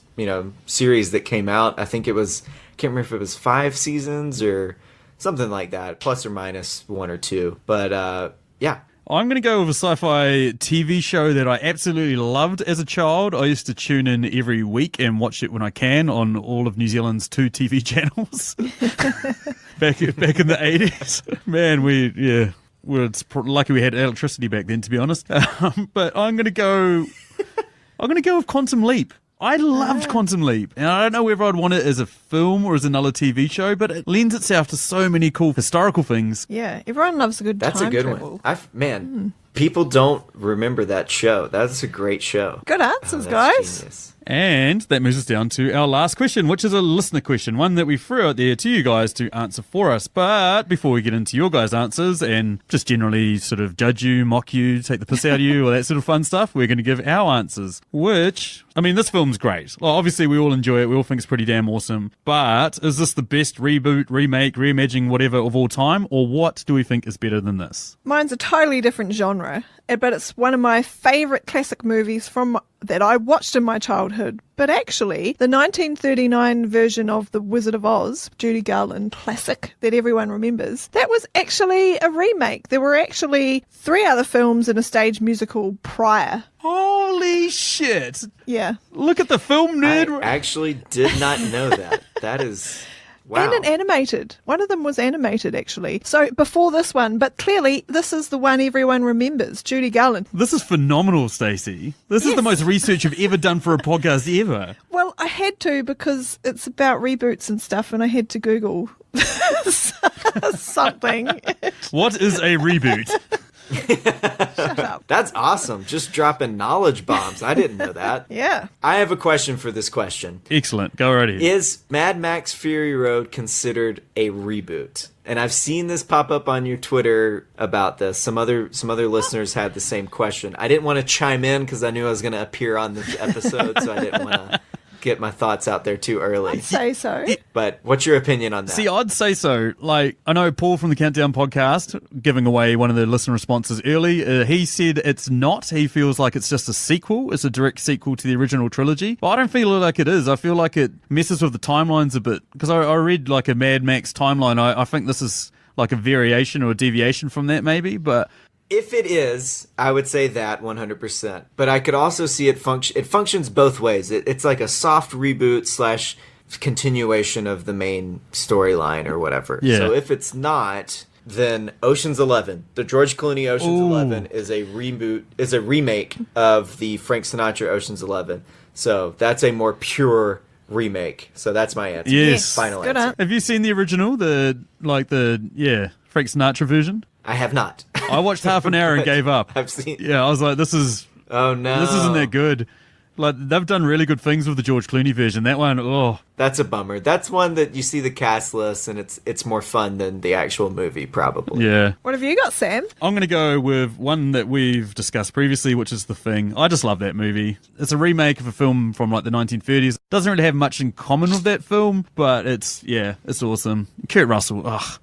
series that came out. I think it was, I can't remember if it was 5 seasons or something like that, plus or minus 1 or 2. But yeah. I'm going to go with a sci-fi TV show that I absolutely loved as a child. I used to tune in every week and watch it when I can on all of New Zealand's 2 TV channels back in the 80s. Man, we're lucky we had electricity back then, to be honest. But I'm going to go with Quantum Leap. I loved Quantum Leap, and I don't know whether I'd want it as a film or as another TV show, but it lends itself to so many cool historical things. Yeah, everyone loves a good That's time a good travel. one. People don't remember that show. That's a great show. Good answers, That's guys. genius. And that moves us down to our last question, which is a listener question, one that we threw out there to you guys to answer for us. But before we get into your guys' answers and just generally sort of judge you, mock you, take the piss out of you, all that sort of fun stuff, we're going to give our answers, which, I mean, this film's great. Well, obviously, we all enjoy it. We all think it's pretty damn awesome. But is this the best reboot, remake, reimagining, whatever of all time? Or what do we think is better than this? Mine's a totally different genre, but it's one of my favourite classic movies that I watched in my childhood. But actually, the 1939 version of The Wizard of Oz, Judy Garland classic that everyone remembers, that was actually a remake. There were actually 3 other films and a stage musical prior. Holy shit! Yeah. Look at the film nerd. I actually did not know that. That is... Wow. And an animated. One of them was animated, actually. So before this one, but clearly this is the one everyone remembers, Judy Garland. This is phenomenal, Stacey. This is the most research you've ever done for a podcast ever. Well, I had to because it's about reboots and stuff, and I had to Google something. What is a reboot? Shut up. That's awesome. Just dropping knowledge bombs. I didn't know that. Yeah. I have a question for this question. Excellent. Go already. Is Mad Max Fury Road considered a reboot? And I've seen this pop up on your Twitter about this. Some other listeners had the same question. I didn't want to chime in because I knew I was going to appear on this episode, so I didn't want to get my thoughts out there too early. I'd say so. But what's your opinion on that? See, I'd say so. Like, I know Paul from the Countdown podcast, giving away one of the listener responses early, he said it's not. He feels like it's just a sequel. It's a direct sequel to the original trilogy. But I don't feel like it is. I feel like it messes with the timelines a bit. Because I read like a Mad Max timeline. I think this is like a variation or a deviation from that maybe, but... If it is, I would say that 100%. But I could also see it function. It functions both ways. It's like a soft reboot / continuation of the main storyline or whatever. Yeah. So if it's not, then Ocean's 11, the George Clooney Ocean's 11, is a remake of the Frank Sinatra Ocean's 11. So that's a more pure remake. So that's my answer. Yes. Final Good answer. Have you seen the original? The Frank Sinatra version? I have not. I watched half an hour and gave up. I've seen. Yeah, I was like, this isn't that good. Like, they've done really good things with the George Clooney version. That one, oh. That's a bummer. That's one that you see the cast list and it's more fun than the actual movie, probably. Yeah. What have you got, Sam? I'm going to go with one that we've discussed previously, which is The Thing. I just love that movie. It's a remake of a film from like the 1930s. Doesn't really have much in common with that film, but it's awesome. Kurt Russell, ugh.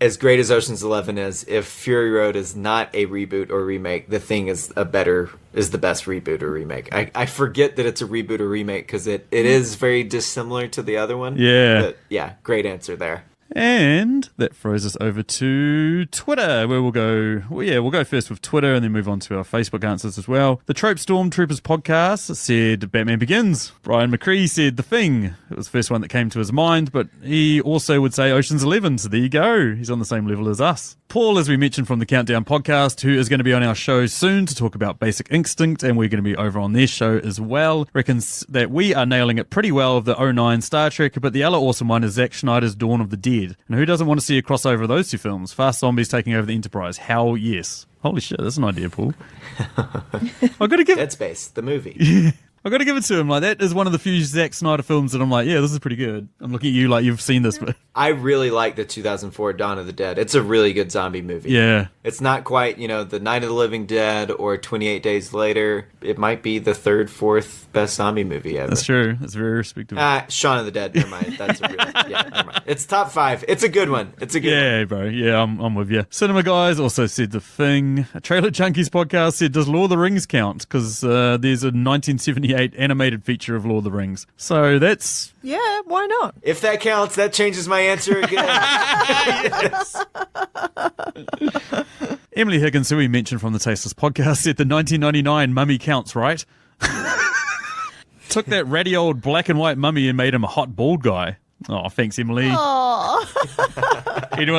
As great as Ocean's 11 is, if Fury Road is not a reboot or remake, The Thing is the best reboot or remake. I forget that it's a reboot or remake because it is very dissimilar to the other one. Yeah. But yeah, great answer there. And that throws us over to Twitter, where we'll go first with Twitter and then move on to our Facebook answers as well. The Trope Stormtroopers podcast said Batman Begins. Brian McCree said The Thing. It was the first one that came to his mind, but he also would say Ocean's 11, so there you go. He's on the same level as us. Paul, as we mentioned from the Countdown podcast, who is going to be on our show soon to talk about Basic Instinct, and we're going to be over on their show as well, reckons that we are nailing it pretty well of the 09 Star Trek, but the other awesome one is Zack Snyder's Dawn of the Dead. And who doesn't want to see a crossover of those two films? Fast zombies taking over the Enterprise. Hell yes. Holy shit, that's an idea, Paul. I've got to give Dead Space, the movie. I've got to give it to him. Like, that is one of the few Zack Snyder films that I'm like, yeah, this is pretty good. I'm looking at you like you've seen this. But I really like the 2004 Dawn of the Dead. It's a really good zombie movie. Yeah. It's not quite, the Night of the Living Dead or 28 Days Later. It might be the third, fourth best zombie movie ever. That's true. That's very respectable. Shaun of the Dead. Never mind. That's a really, never mind. It's top 5. It's a good one. It's a good one. Yeah, bro. Yeah, I'm with you. Cinema Guys also said The Thing. A Trailer Junkies podcast said, does Lord of the Rings count? Because there's a 1978 animated feature of Lord of the Rings. So that's... Yeah, why not? If that counts, that changes my answer again. Yes. Emily Higgins, who we mentioned from the Tasteless podcast, said the 1999 Mummy counts, right? Took that ratty old black and white mummy and made him a hot bald guy. Oh, thanks, Emily. Anyone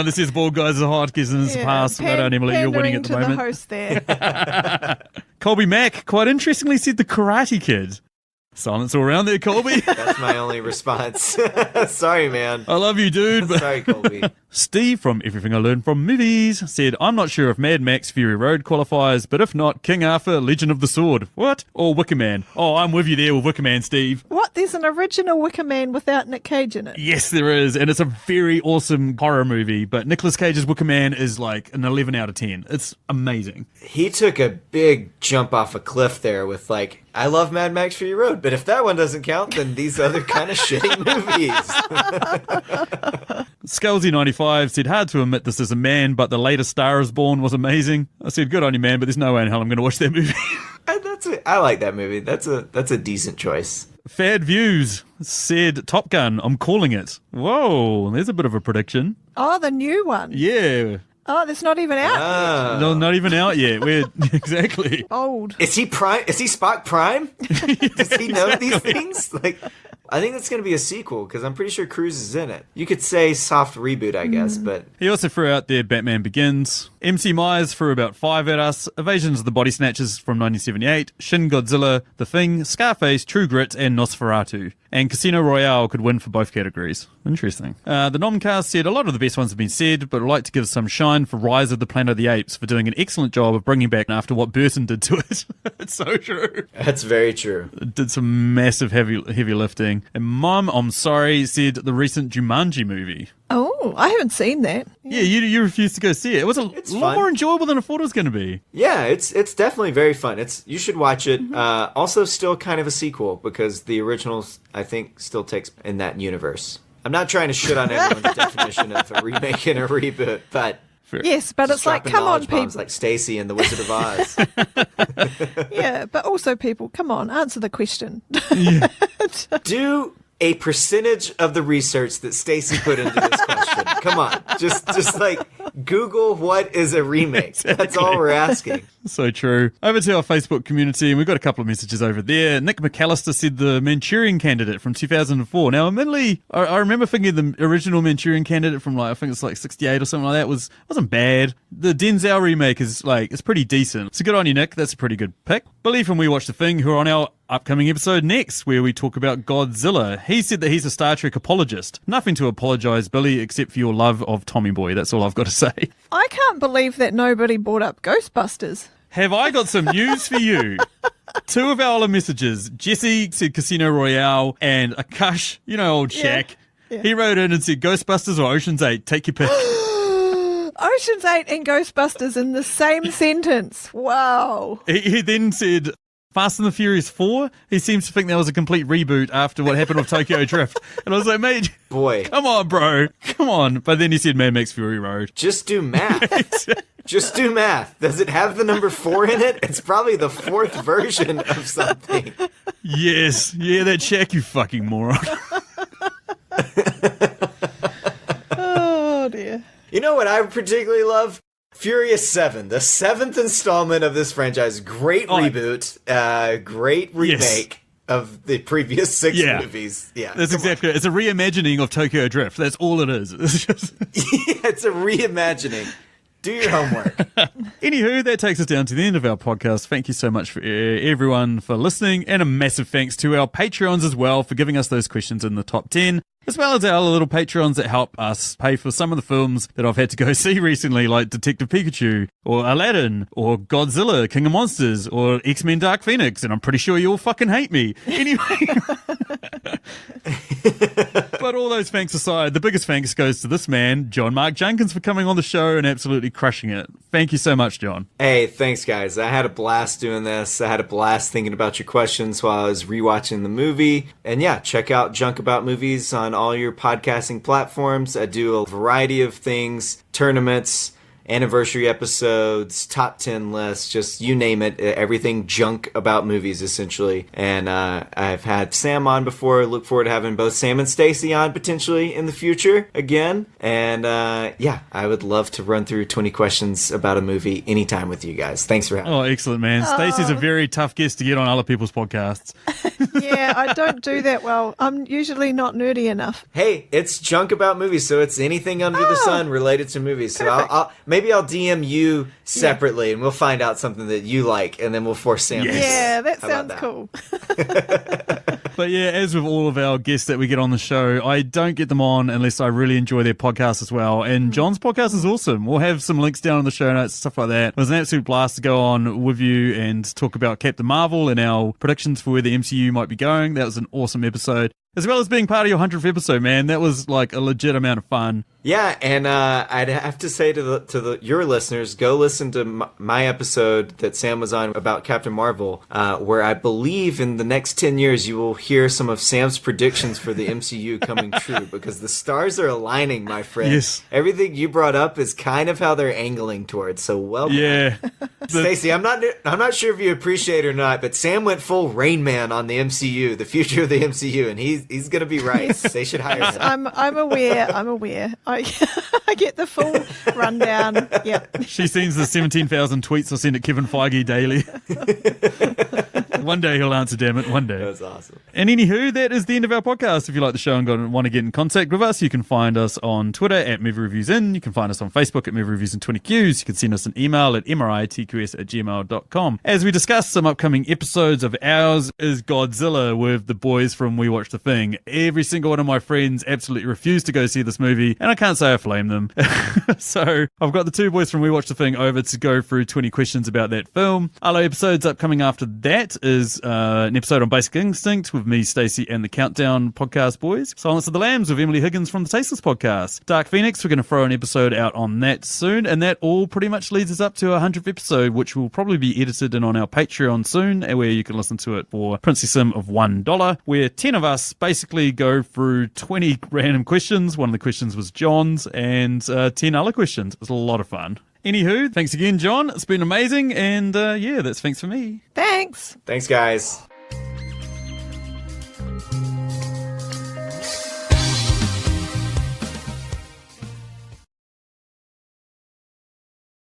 that says bald guys are hot gives in his pass. Well done, Emily. You're winning at the moment. The host there. Colby Mack, quite interestingly, said the Karate Kid. Silence all around there, Colby. That's my only response. Sorry, man. I love you, dude. But sorry, Colby. Steve from Everything I Learned from Movies said, I'm not sure if Mad Max Fury Road qualifies, but if not, King Arthur, Legend of the Sword. What? Or Wicker Man. Oh, I'm with you there with Wicker Man, Steve. What? There's an original Wicker Man without Nick Cage in it? Yes, there is. And it's a very awesome horror movie, but Nicolas Cage's Wicker Man is like an 11 out of 10. It's amazing. He took a big jump off a cliff there with I love Mad Max Fury Road, but if that one doesn't count, then these other kind of shitty movies. Scalesy95 said, hard to admit this as a man, but the latest Star is Born was amazing. I said, good on you, man, but there's no way in hell I'm going to watch that movie. I like that movie. That's a decent choice. Fad Views said, Top Gun, I'm calling it. Whoa, there's a bit of a prediction. Oh, the new one. Yeah. Oh, that's not even out. No, not even out yet. Exactly. Old. Is he Prime? Is he Spock Prime? Does he know these things? I think it's going to be a sequel because I'm pretty sure Cruise is in it. You could say soft reboot, I guess, but... He also threw out there Batman Begins. MC Myers threw about 5 at us. Evasions of the Body Snatchers from 1978. Shin Godzilla, The Thing, Scarface, True Grit, and Nosferatu. And Casino Royale could win for both categories. Interesting. The Nomcast said, a lot of the best ones have been said, but I'd like to give some shine for Rise of the Planet of the Apes for doing an excellent job of bringing back after what Burton did to it. It's so true. That's very true. It did some massive heavy lifting. And Mum, I'm sorry, said the recent Jumanji movie. Oh, I haven't seen that. Yeah, you refused to go see it. It was a lot more enjoyable than I thought it was going to be. Yeah, it's definitely very fun. You should watch it. Also, still kind of a sequel because the original, I think, still takes in that universe. I'm not trying to shit on everyone's definition of a remake and a reboot, but yes, but it's like, come on, people, like Stacy and the Wizard of Oz. Yeah, but also, people, come on, answer the question. Yeah. Do a percentage of the research that Stacy put into this question. Come on, just Google what is a remake. Exactly. That's all we're asking. So true. Over to our Facebook community, and we've got a couple of messages over there. Nick McAllister said the Manchurian Candidate from 2004. Now, admittedly, I remember thinking the original Manchurian Candidate from I think it's 68 or something like that wasn't bad. The Denzel remake is it's pretty decent. So good on you, Nick. That's a pretty good pick. Billy from We Watch the Thing, who are on our upcoming episode next, where we talk about Godzilla. He said that he's a Star Trek apologist. Nothing to apologise, Billy, except for your love of Tommy Boy. That's all I've got to say. I can't believe that nobody brought up Ghostbusters. Have I got some news for you? 2 of our messages. Jesse said Casino Royale, and Akash, old Shaq. Yeah. He wrote in and said Ghostbusters or Ocean's 8. Take your pick. Ocean's 8 and Ghostbusters in the same sentence. Wow. He then said Fast and the Furious 4. He seems to think that was a complete reboot after what happened with Tokyo Drift. And I was like, mate, boy, come on, bro. Come on. But then he said Mad Max Fury Road. Just do math. Just do math. Does it have the number 4 in it? It's probably the 4th version of something. Yes. Yeah, that Shaq, you fucking moron. You know what I particularly love? Furious 7, the 7th installment of this franchise. Great reboot, great remake of the previous 6 movies. Yeah, that's exactly it. It's a reimagining of Tokyo Drift. That's all it is. It's just... it's a reimagining. Do your homework. Anywho, that takes us down to the end of our podcast. Thank you so much for everyone for listening, and a massive thanks to our Patreons as well for giving us those questions in the top 10. As well as our little Patreons that help us pay for some of the films that I've had to go see recently, like Detective Pikachu, or Aladdin, or Godzilla, King of Monsters, or X-Men Dark Phoenix, and I'm pretty sure you all fucking hate me. Anyway. But all those thanks aside, the biggest thanks goes to this man, John Mark Junkins, for coming on the show and absolutely crushing it. Thank you so much, John. Hey, thanks, guys. I had a blast doing this. I had a blast thinking about your questions while I was rewatching the movie. And yeah, check out Junk About Movies on all your podcasting platforms. I do a variety of things, tournaments, anniversary episodes, top 10 lists, just you name it, everything junk about movies, essentially. And I've had Sam on before. Look forward to having both Sam and Stacy on potentially in the future again. And yeah, I would love to run through 20 questions about a movie anytime with you guys. Thanks for having me. Oh, excellent, man. Stacy's a very tough guest to get on other people's podcasts. Yeah, I don't do that well. I'm usually not nerdy enough. Hey, it's Junk About Movies, so it's anything under the sun related to movies. So maybe I'll DM you separately, and we'll find out something that you like, and then we'll force Sam. Yes. Yeah, that sounds cool. But yeah, as with all of our guests that we get on the show, I don't get them on unless I really enjoy their podcast as well. And John's podcast is awesome. We'll have some links down in the show notes, stuff like that. It was an absolute blast to go on with you and talk about Captain Marvel and our predictions for where the MCU might be going. That was an awesome episode. As well as being part of your 100th episode, man. That was like a legit amount of fun. Yeah, and I'd have to say to your listeners, go listen to my episode that Sam was on about Captain Marvel, where I believe in the next 10 years you will hear some of Sam's predictions for the MCU coming true, because the stars are aligning, my friend. Yes. Everything you brought up is kind of how they're angling towards, so welcome. Yeah. Stacey, I'm not sure if you appreciate it or not, but Sam went full Rain Man on the MCU, the future of the MCU, and he's going to be right. They should hire him. I'm aware. I get the full rundown. Yep. She sends the 17,000 tweets I send at Kevin Feige daily. One day he'll answer, damn it. One day. That's awesome. And anywho, that is the end of our podcast. If you like the show and want to get in contact with us, you can find us on Twitter at Movie Reviews In. You can find us on Facebook at Movie Reviews in 20Qs. You can send us an email at mritqs@gmail.com. As we discussed, some upcoming episodes of ours is Godzilla with the boys from We Watch the Thing. Every single one of my friends absolutely refused to go see this movie, and I can't say I blame them. So I've got the two boys from We Watch the Thing over to go through 20 questions about that film. Other episodes upcoming after that is an episode on Basic Instinct with me, Stacey, and the Countdown podcast boys. Silence of the Lambs with Emily Higgins from the Tasteless podcast. Dark Phoenix, we're going to throw an episode out on that soon, and that all pretty much leads us up to our 100th episode, which will probably be edited and on our Patreon soon, where you can listen to it for princely sim of $1, where 10 of us basically go through 20 random questions. One of the questions was John's, and 10 other questions. It was a lot of fun. Anywho, thanks again, John. It's been amazing, and yeah, that's thanks for me. Thanks. Thanks, guys.